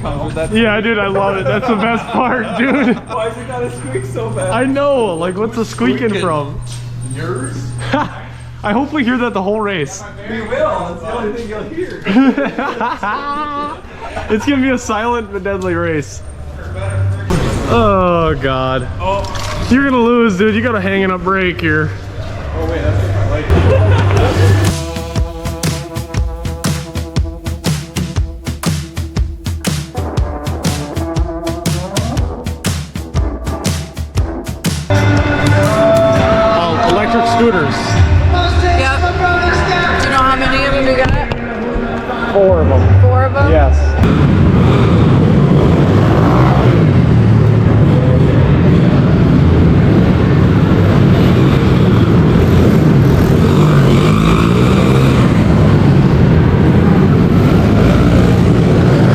comes with that. Yeah, dude, I love it. That's the best part, dude. Why is it gotta squeak so bad? I know. Like, what's the squeaking from? Yours? I hope we hear that the whole race. We will. That's the only thing you'll hear. It's gonna be a silent but deadly race. Oh God. Oh. You're gonna lose, dude. You got a hanging up brake here. Oh wait, that's what I like. Electric scooters. Yep. Do you know how many of them you got? 4 of them. 4 of them? Yes.